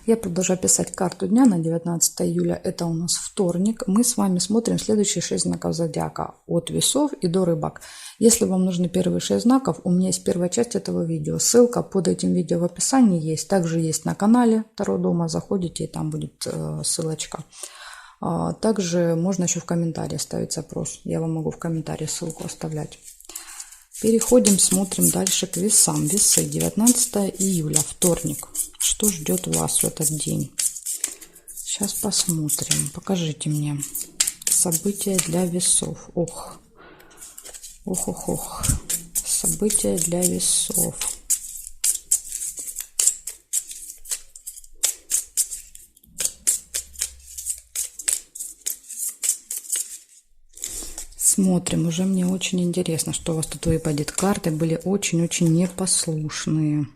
Я продолжаю писать карту дня на 19 июля. Это у нас вторник. Мы с вами смотрим следующие 6 знаков зодиака. От весов и до рыбок. Если вам нужны первые 6 знаков, у меня есть первая часть этого видео. Ссылка под этим видео в описании есть. Также есть на канале Таро Дома. Заходите, и там будет ссылочка. Также можно еще в комментарии ставить запрос. Я вам могу в комментарии ссылку оставлять. Переходим, смотрим дальше к весам. Весы, 19 июля, вторник. Что ждет вас в этот день? Сейчас посмотрим. Покажите мне события для весов. Ох. События для весов. Смотрим, уже мне очень интересно, что у вас тут выпадет. Карты были очень-очень непослушные.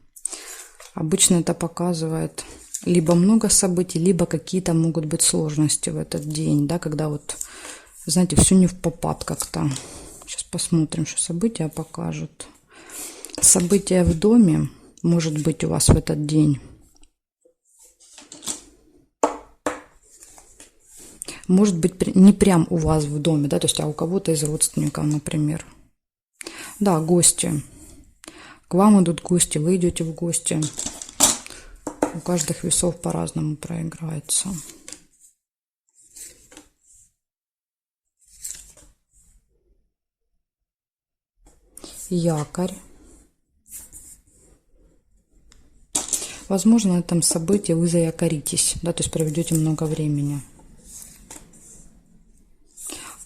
Обычно это показывает либо много событий, либо какие-то могут быть сложности в этот день, да, когда вот, знаете, все не впопад как-то. Сейчас посмотрим, что события покажут. События в доме, может быть, у вас в этот день. Может быть, не прям у вас в доме, да, то есть, а у кого-то из родственников, например. Да, гости. К вам идут гости, вы идете в гости. У каждых весов по-разному проиграется. Якорь. Возможно, на этом событии вы заякоритесь, да, то есть проведете много времени.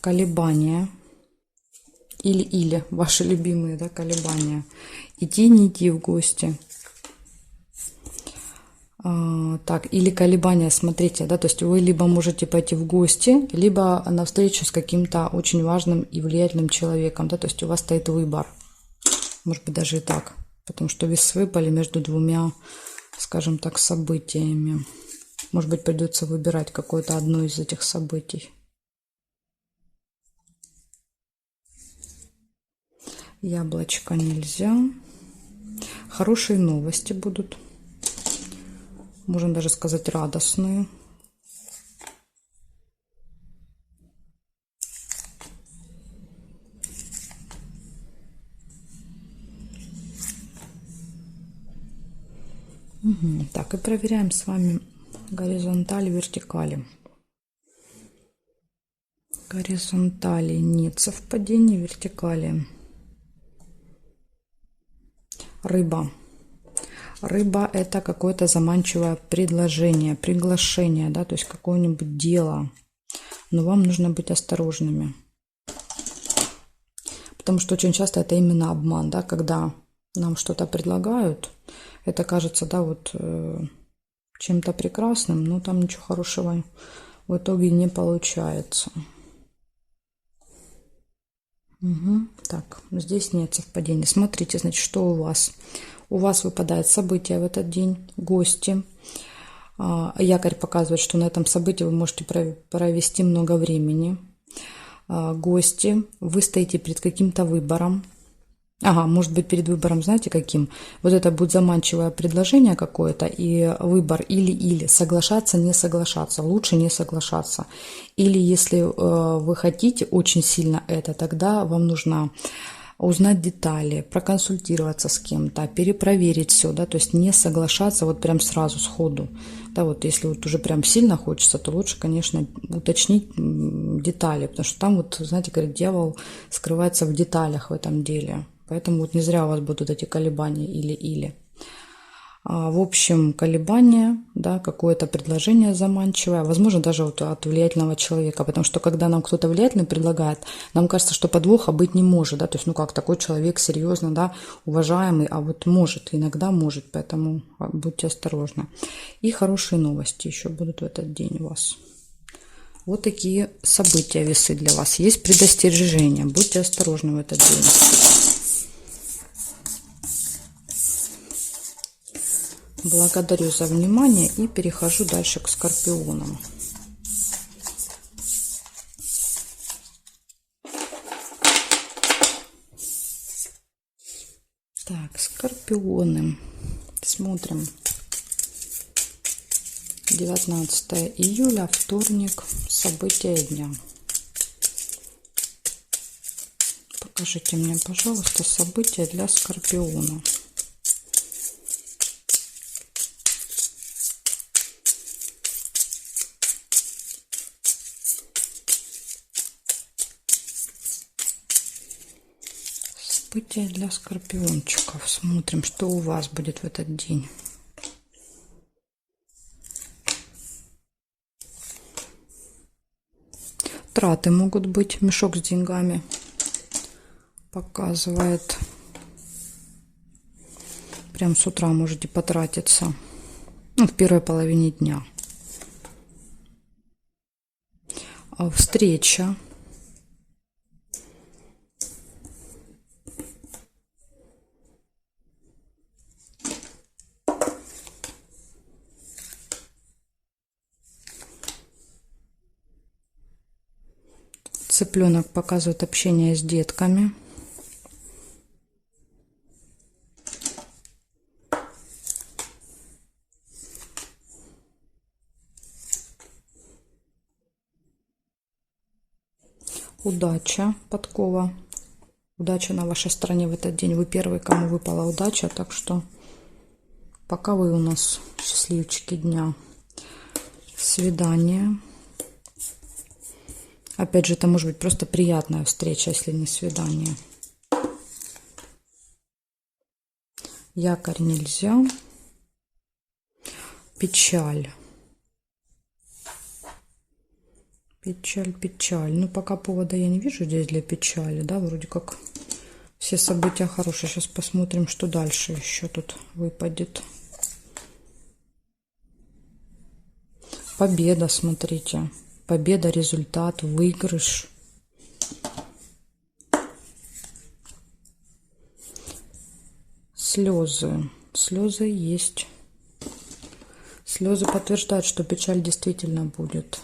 Колебания. Или ваши любимые, да, колебания. Идти, не идти в гости. Так, или колебания, смотрите, да, то есть вы либо можете пойти в гости, либо на встречу с каким-то очень важным и влиятельным человеком, да, то есть у вас стоит выбор. Может быть, даже и так, потому что весы выпали между двумя, скажем так, событиями. Может быть, придется выбирать какое-то одно из этих событий. Яблочко нельзя. Хорошие новости будут. Можно даже сказать радостные. Угу. Так, и проверяем с вами горизонтали, вертикали. Горизонтали нет совпадений, вертикали. Рыба. Рыба – это какое-то заманчивое предложение, приглашение, да, то есть какое-нибудь дело. Но вам нужно быть осторожными. Потому что очень часто это именно обман, да, когда нам что-то предлагают, это кажется, да, вот чем-то прекрасным, но там ничего хорошего в итоге не получается. Угу. Так, здесь нет совпадений. Смотрите, значит, что у вас. У вас выпадает событие в этот день, гости. Якорь показывает, что на этом событии вы можете провести много времени. Гости. Вы стоите перед каким-то выбором. Ага, может быть, перед выбором, знаете, каким? Вот это будет заманчивое предложение какое-то, и выбор или соглашаться, не соглашаться. Лучше не соглашаться. Или если вы хотите очень сильно это, тогда вам нужно узнать детали, проконсультироваться с кем-то, перепроверить все, да, то есть не соглашаться вот прям сразу, сходу. Да, вот если вот уже прям сильно хочется, то лучше, конечно, уточнить детали, потому что там вот, знаете, говорят, дьявол скрывается в деталях в этом деле. Поэтому вот не зря у вас будут эти колебания или. В общем, колебания, да, какое-то предложение заманчивое, возможно, даже вот от влиятельного человека, потому что когда нам кто-то влиятельный предлагает, нам кажется, что подвоха быть не может, да, то есть, ну как, такой человек серьезно, да, уважаемый, а вот может, иногда может, поэтому будьте осторожны. И хорошие новости еще будут в этот день у вас. Вот такие события, весы для вас. Есть предостережение, будьте осторожны в этот день. Благодарю за внимание и перехожу дальше к скорпионам. Так, скорпионы. Смотрим. 19 июля, вторник, события дня. Покажите мне, пожалуйста, события для Скорпиона. События для скорпиончиков. Смотрим, что у вас будет в этот день. Траты могут быть. Мешок с деньгами показывает. Прям с утра можете потратиться. Ну, в первой половине дня. Встреча. Цыпленок показывает общение с детками. Удача, подкова. Удача на вашей стороне в этот день. Вы первый, кому выпала удача, так что пока вы у нас счастливчики дня. Свидание. Опять же, это может быть просто приятная встреча, если не свидание. Якорь нельзя. Печаль. Печаль, печаль. Ну, пока повода я не вижу здесь для печали, да, вроде как все события хорошие. Сейчас посмотрим, что дальше еще тут выпадет. Победа, смотрите. Победа, результат, выигрыш. Слезы. Слезы есть. Слезы подтверждают, что печаль действительно будет.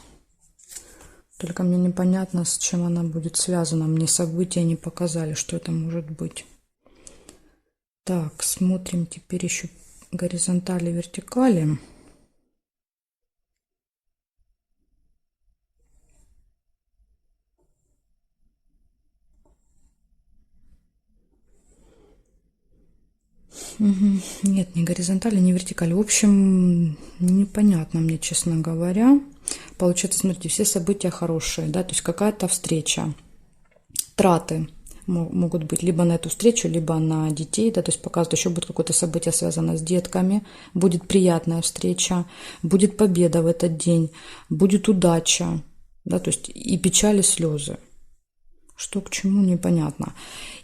Только мне непонятно, с чем она будет связана. Мне события не показали, что это может быть. Так, смотрим теперь еще горизонтали, вертикали. Нет, не горизонтали, не вертикали. В общем, непонятно мне, честно говоря. Получается, смотрите, все события хорошие, да, то есть какая-то встреча. Траты могут быть либо на эту встречу, либо на детей, да, то есть показывают, еще будет какое-то событие связано с детками, будет приятная встреча, будет победа в этот день, будет удача, да, то есть и печаль, и слезы. Что к чему, непонятно.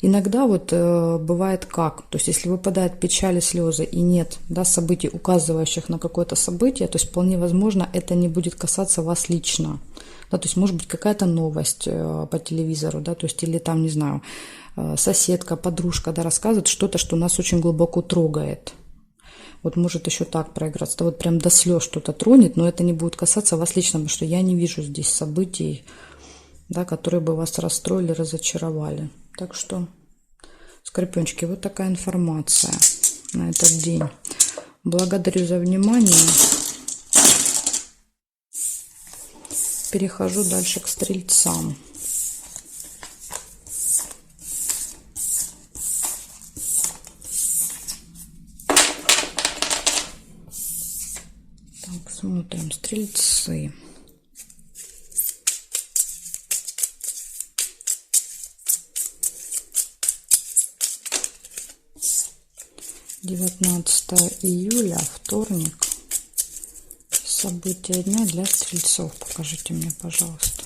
Иногда вот бывает как, то есть если выпадает печаль и слезы и нет, да, событий, указывающих на какое-то событие, то есть вполне возможно это не будет касаться вас лично. Да, то есть может быть какая-то новость по телевизору, да, то есть или там, не знаю, соседка, подружка, да, рассказывает что-то, что нас очень глубоко трогает. Вот может еще так проиграться, да, вот прям до слез что-то тронет, но это не будет касаться вас лично, потому что я не вижу здесь событий, да, которые бы вас расстроили, разочаровали. Так что, скорпиончики, вот такая информация на этот день. Благодарю за внимание. Перехожу дальше к стрельцам. Так, смотрим, стрельцы. «19 июля, вторник. События дня для стрельцов». Покажите мне, пожалуйста.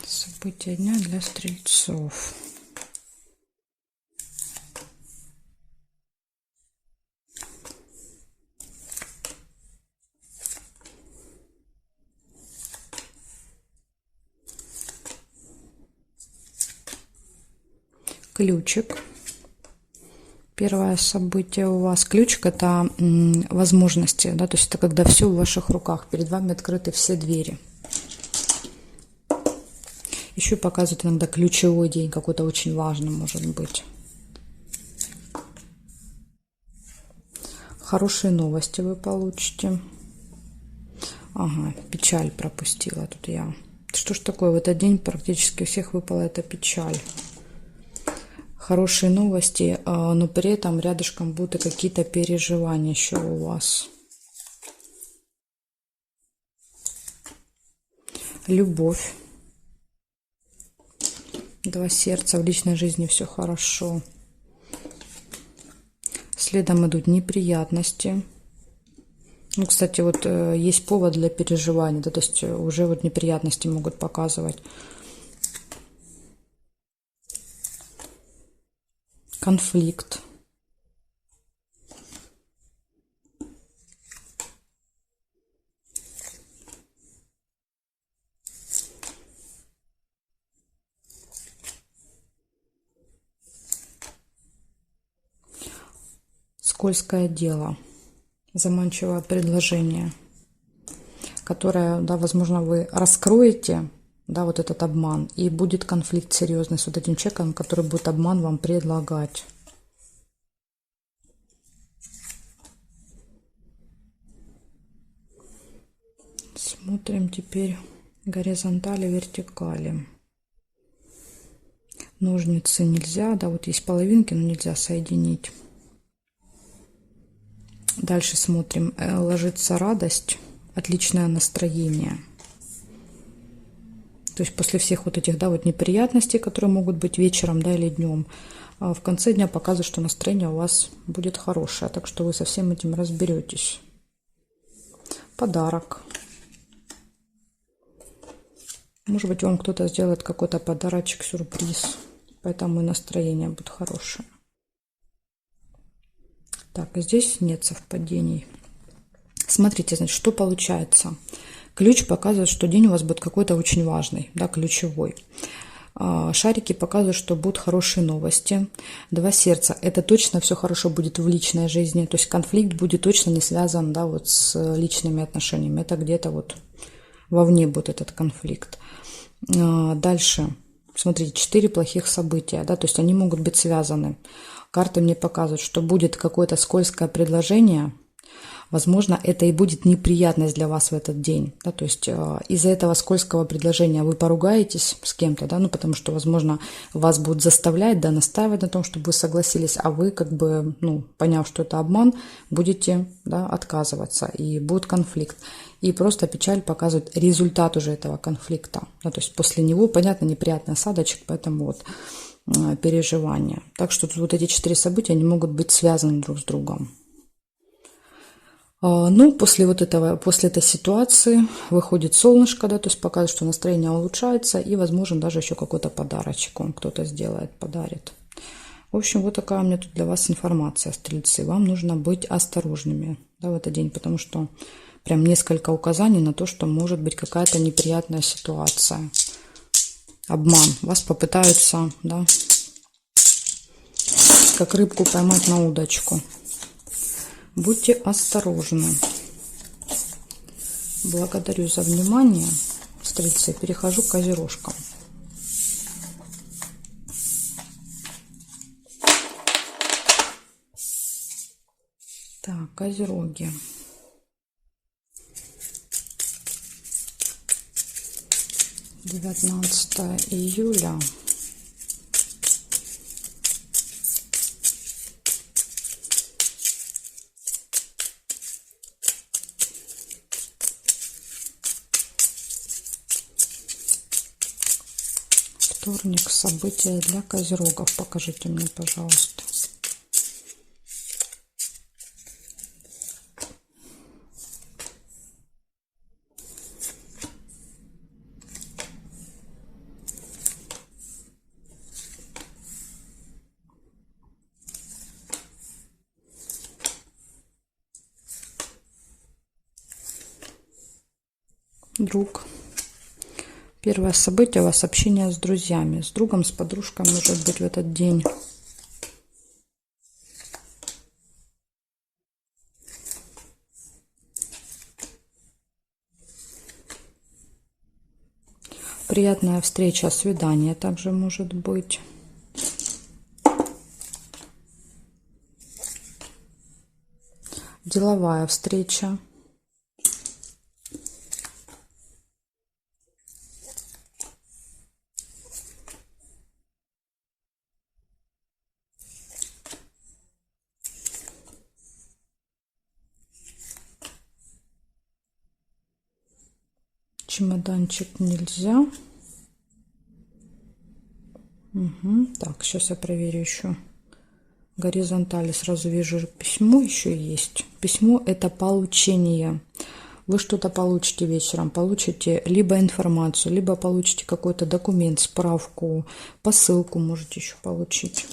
События дня для стрельцов. Ключик. Первое событие у вас. Ключик — это возможности, да, то есть это когда все в ваших руках, перед вами открыты все двери. Еще показывает иногда ключевой день, какой-то очень важный может быть. Хорошие новости вы получите. Ага, печаль пропустила тут я. Что ж такое, в этот день практически у всех выпала эта печаль. Хорошие новости, но при этом рядышком будут и какие-то переживания еще у вас. Любовь. Два сердца, в личной жизни все хорошо. Следом идут неприятности. Ну, кстати, вот есть повод для переживаний, да, то есть уже вот неприятности могут показывать. Конфликт. Скользкое дело. Заманчивое предложение, которое, да, возможно, вы раскроете, да, вот этот обман, и будет конфликт серьезный с вот этим человеком, который будет обман вам предлагать. Смотрим теперь горизонтали, вертикали. Ножницы нельзя, да, вот есть половинки, но нельзя соединить. Дальше смотрим, ложится радость, отличное настроение. То есть после всех вот этих, да, вот неприятностей, которые могут быть вечером, да, или днем, в конце дня показывает, что настроение у вас будет хорошее, так что вы со всем этим разберетесь. Подарок. Может быть, вам кто-то сделает какой-то подарочек, сюрприз, поэтому и настроение будет хорошее. Так, здесь нет совпадений. Смотрите, значит, что получается. Ключ показывает, что день у вас будет какой-то очень важный, да, ключевой. Шарики показывают, что будут хорошие новости. Два сердца. Это точно все хорошо будет в личной жизни. То есть конфликт будет точно не связан, да, вот с личными отношениями. Это где-то вот вовне будет этот конфликт. Дальше. Смотрите, 4 плохих события, да, то есть они могут быть связаны. Карты мне показывают, что будет какое-то скользкое предложение. Возможно, это и будет неприятность для вас в этот день. Да, то есть из-за этого скользкого предложения вы поругаетесь с кем-то, да, ну, потому что, возможно, вас будут заставлять, да, настаивать на том, чтобы вы согласились, а вы, как бы, ну, поняв, что это обман, будете, да, отказываться, и будет конфликт. И просто печаль показывает результат уже этого конфликта. Да, то есть после него, понятно, неприятный осадочек, поэтому вот переживания. Так что тут вот эти 4 события, они могут быть связаны друг с другом. Ну, после вот этого, после этой ситуации выходит солнышко, да, то есть показывает, что настроение улучшается, и, возможно, даже еще какой-то подарочек он кто-то сделает, подарит. В общем, вот такая у меня тут для вас информация, стрельцы. Вам нужно быть осторожными, да, в этот день, потому что прям несколько указаний на то, что может быть какая-то неприятная ситуация. Обман. Вас попытаются, да, как рыбку поймать на удочку. Будьте осторожны. Благодарю за внимание, стрельцы. Перехожу к козерожкам. Так, козероги. Девятнадцатое июля. Вторник. События для козерогов. Покажите мне, пожалуйста. Друг. Первое событие у вас общение с друзьями. С другом, с подружкой, может быть, в этот день. Приятная встреча, свидание также может быть. Деловая встреча. Чемоданчик нельзя. Угу. Так, сейчас я проверю еще. Горизонтали сразу вижу, письмо еще есть. Письмо — это получение. Вы что-то получите вечером, получите либо информацию, либо получите какой-то документ, справку, посылку можете еще получить.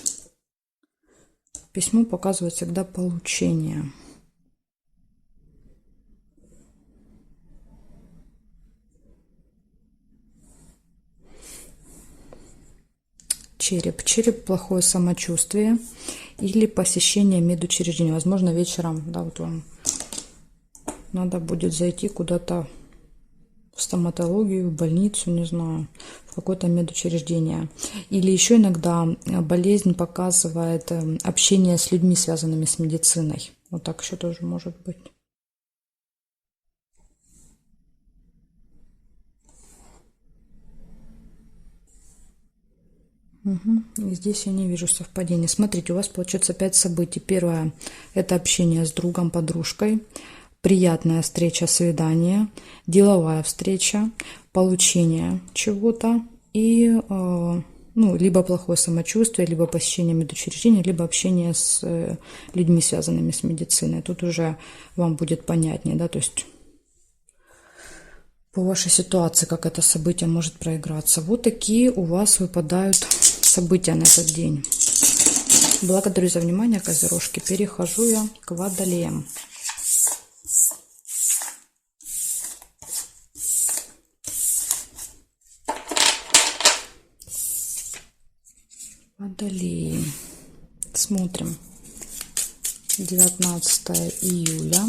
Письмо показывает всегда получение. Череп. Череп — плохое самочувствие или посещение медучреждения. Возможно, вечером, да, вот вам надо будет зайти куда-то в стоматологию, в больницу, не знаю, в какое-то медучреждение. Или еще иногда болезнь показывает общение с людьми, связанными с медициной. Вот так еще тоже может быть. Угу. И здесь я не вижу совпадения. Смотрите, у вас получается 5 событий. Первое — это общение с другом, подружкой. Приятная встреча, свидание, деловая встреча, получение чего-то и ну, либо плохое самочувствие, либо посещение медучреждения, либо общение с людьми, связанными с медициной. Тут уже вам будет понятнее, да, то есть по вашей ситуации, как это событие может проиграться. Вот такие у вас выпадают события на этот день. Благодарю за внимание, козерожки. Перехожу я к водолеям. Водолеи. Смотрим. 19 июля.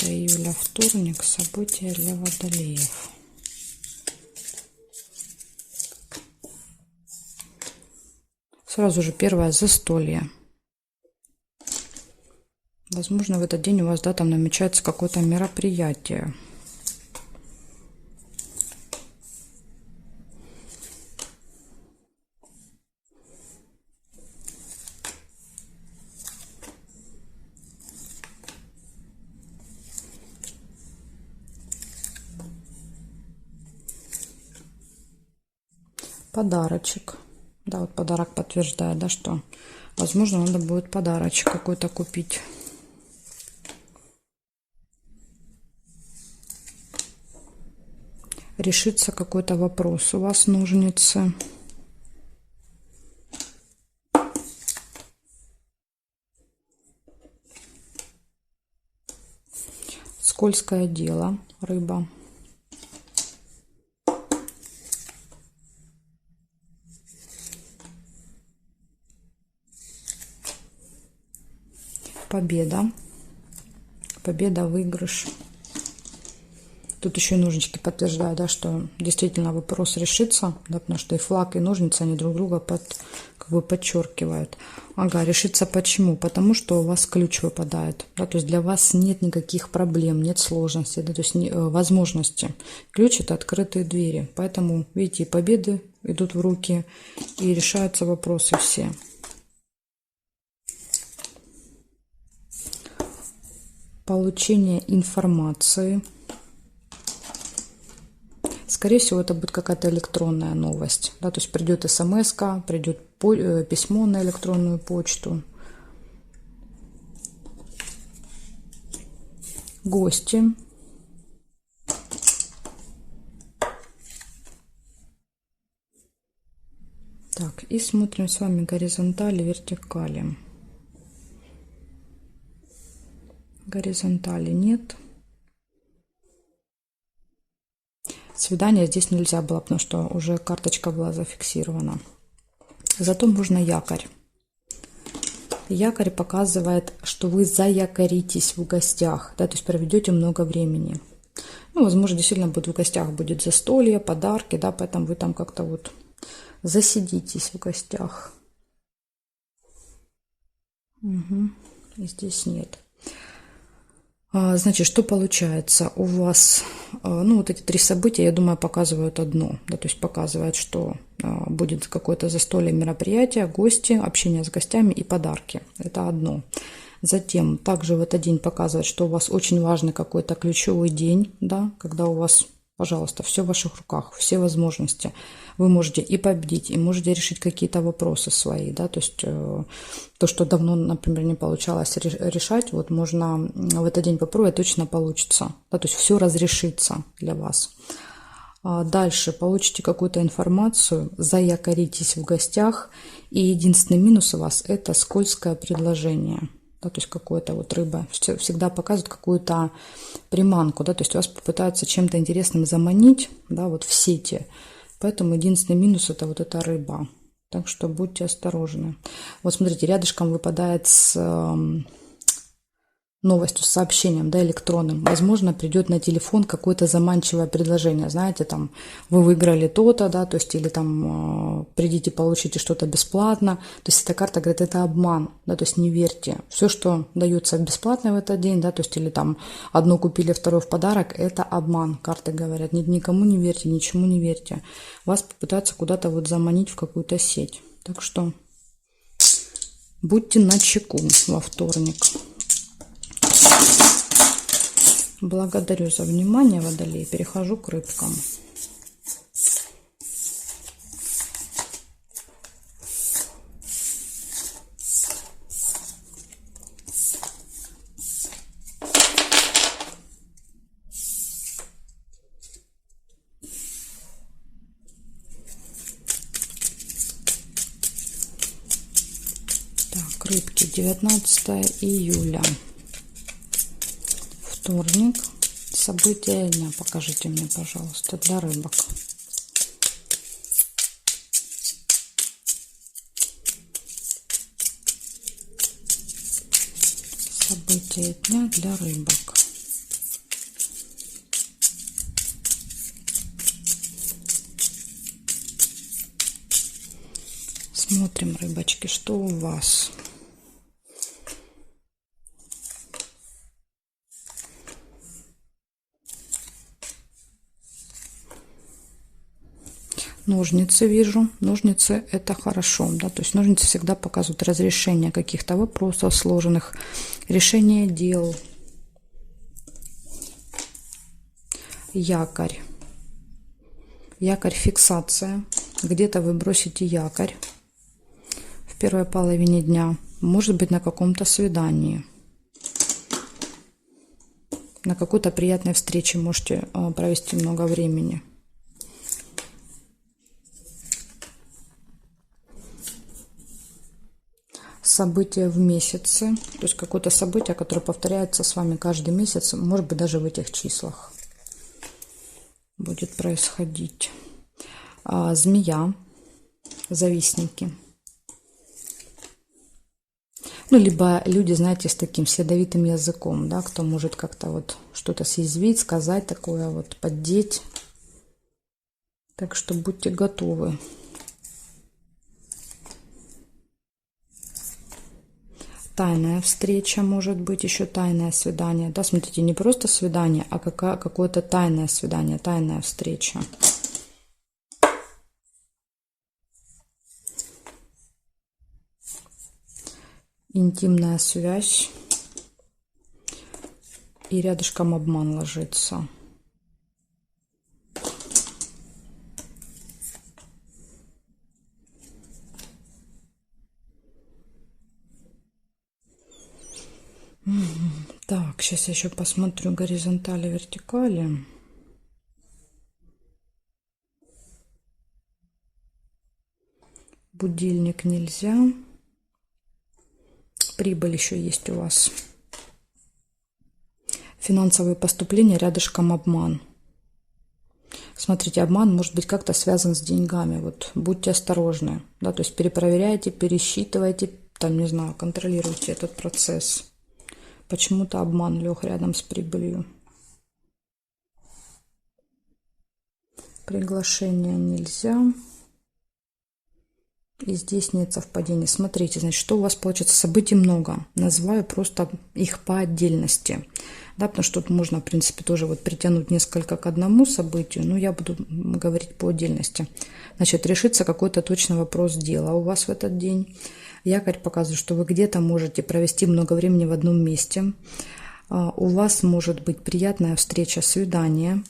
Июля, вторник, события для водолеев. Сразу же первое — застолье. Возможно, в этот день у вас, да, там намечается какое-то мероприятие. Подарочек. Да, вот подарок подтверждает, да, что, возможно, надо будет подарочек какой-то купить. Решится какой-то вопрос. У вас ножницы. Скользкое дело, рыба. Победа. Победа, выигрыш. Тут еще и ножнички подтверждают, да, что действительно вопрос решится, да, потому что и флаг, и ножницы, они друг друга как бы подчеркивают. Ага, решится почему? Потому что у вас ключ выпадает, да, то есть для вас нет никаких проблем, нет сложностей, да, то есть возможности. Ключ — это открытые двери, поэтому, видите, и победы идут в руки, и решаются вопросы все. Получение информации. Скорее всего, это будет какая-то электронная новость. Да, то есть придет смс-ка, придет письмо на электронную почту. Гости. Так, и смотрим с вами горизонтали, вертикали. Горизонтали нет. Свидания здесь нельзя было, потому что уже карточка была зафиксирована. Зато можно якорь. Якорь показывает, что вы заякоритесь в гостях, да, то есть проведете много времени. Ну, возможно, действительно будет в гостях, будет застолье, подарки, да, поэтому вы там как-то вот засидитесь в гостях. Угу. И здесь нет. Значит, что получается? У вас, ну, вот эти 3 события, я думаю, показывают одно. Да, то есть показывают, что будет какое-то застолье, мероприятие, гости, общение с гостями и подарки. Это одно. Затем также в этот день показывает, что у вас очень важный какой-то ключевой день, да, когда у вас, пожалуйста, все в ваших руках, все возможности. Вы можете и победить, и можете решить какие-то вопросы свои, да, то есть то, что давно, например, не получалось решать, вот можно в этот день попробовать, точно получится, да, то есть все разрешится для вас. Дальше получите какую-то информацию, заякоритесь в гостях, и единственный минус у вас – это скользкое предложение. Да, то есть какая-то вот рыба всегда показывает какую-то приманку, да, то есть вас попытаются чем-то интересным заманить, да, вот в сети. Поэтому единственный минус – это вот эта рыба. Так что будьте осторожны. Вот смотрите, рядышком выпадает с новостью, с сообщением, да, электронным. Возможно, придет на телефон какое-то заманчивое предложение. Знаете, там, вы выиграли то-то, да, то есть, или там, придите, получите что-то бесплатно. То есть, эта карта говорит, это обман, да, то есть, не верьте. Все, что дается бесплатно в этот день, да, то есть, или там, одно купили, второе в подарок, это обман. Карты говорят, никому не верьте, ничему не верьте. Вас попытаются куда-то вот заманить в какую-то сеть. Так что, будьте начеку во вторник. Благодарю за внимание, Водолей. Перехожу к рыбкам. Так, рыбки, 19 июля. Вторник. События дня покажите мне, пожалуйста, для рыбок. События дня для рыбок. Смотрим, рыбочки, что у вас. Ножницы вижу. Ножницы – это хорошо, да, то есть ножницы всегда показывают разрешение каких-то вопросов сложных, решение дел. Якорь. Якорь – фиксация. Где-то вы бросите якорь в первой половине дня. Может быть, на каком-то свидании. На какой-то приятной встрече можете провести много времени. События в месяце, то есть какое-то событие, которое повторяется с вами каждый месяц, может быть, даже в этих числах будет происходить. Змея, завистники. Ну, либо люди, знаете, с таким с ядовитым языком, да, кто может как-то вот что-то съязвить, сказать такое, вот поддеть. Так что будьте готовы. Тайная встреча, может быть, еще тайное свидание. Да, смотрите, не просто свидание, а какое-то тайное свидание, тайная встреча. Интимная связь. И рядышком обман ложится. Так, сейчас я еще посмотрю горизонтали, вертикали. Будильник нельзя. Прибыль еще есть у вас. Финансовые поступления, рядышком обман. Смотрите, обман может быть как-то связан с деньгами. Вот будьте осторожны, да, то есть перепроверяйте, пересчитывайте, там, не знаю, контролируйте этот процесс. Почему-то обман лег рядом с прибылью. Приглашение нельзя. И здесь нет совпадения. Смотрите, значит, что у вас получится. Событий много. Называю просто их по отдельности. Да, потому что тут можно, в принципе, тоже вот притянуть несколько к одному событию. Но я буду говорить по отдельности. Значит, решится какой-то точный вопрос дела у вас в этот день. Якорь показывает, что вы где-то можете провести много времени в одном месте. У вас может быть приятная встреча, свидание.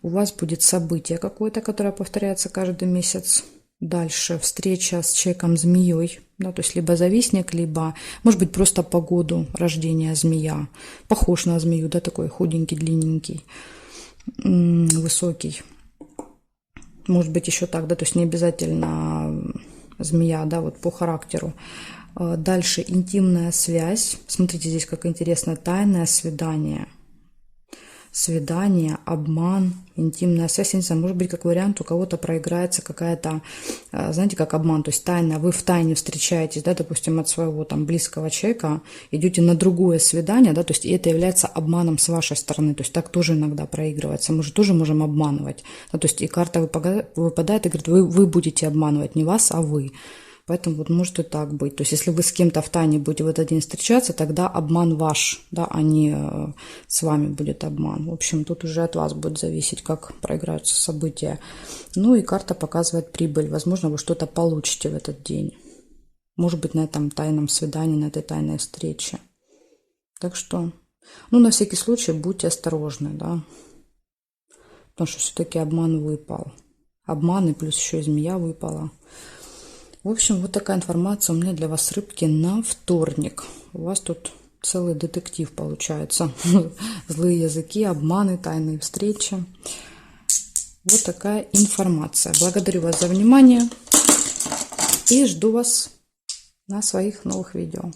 У вас будет событие какое-то, которое повторяется каждый месяц. Дальше встреча с человеком-змеей, да, то есть либо завистник, либо, может быть, просто по году рождения змея. Похож на змею, да, такой худенький, длинненький, высокий. Может быть, еще так, да, то есть не обязательно змея, да, вот по характеру. Дальше интимная связь. Смотрите, здесь как интересно, тайное свидание. Свидание, обман, интимная связь. Я не знаю, может быть, как вариант, у кого-то проиграется какая-то, знаете, как обман, то есть тайна, вы в тайне встречаетесь, да, допустим, от своего там близкого человека, идете на другое свидание, да, то есть это является обманом с вашей стороны, то есть так тоже иногда проигрывается, мы же тоже можем обманывать, да, то есть и карта выпадает и говорит, вы будете обманывать, не вас, а вы. Поэтому вот может и так быть. То есть если вы с кем-то в тайне будете в этот день встречаться, тогда обман ваш, да, а не с вами будет обман. В общем, тут уже от вас будет зависеть, как проиграются события. Ну и карта показывает прибыль. Возможно, вы что-то получите в этот день. Может быть, на этом тайном свидании, на этой тайной встрече. Так что, ну, на всякий случай будьте осторожны, да. Потому что все-таки обман выпал. Обман и плюс еще и змея выпала. В общем, вот такая информация у меня для вас, рыбки, на вторник. У вас тут целый детектив получается. Злые языки, обманы, тайные встречи. Вот такая информация. Благодарю вас за внимание и жду вас на своих новых видео.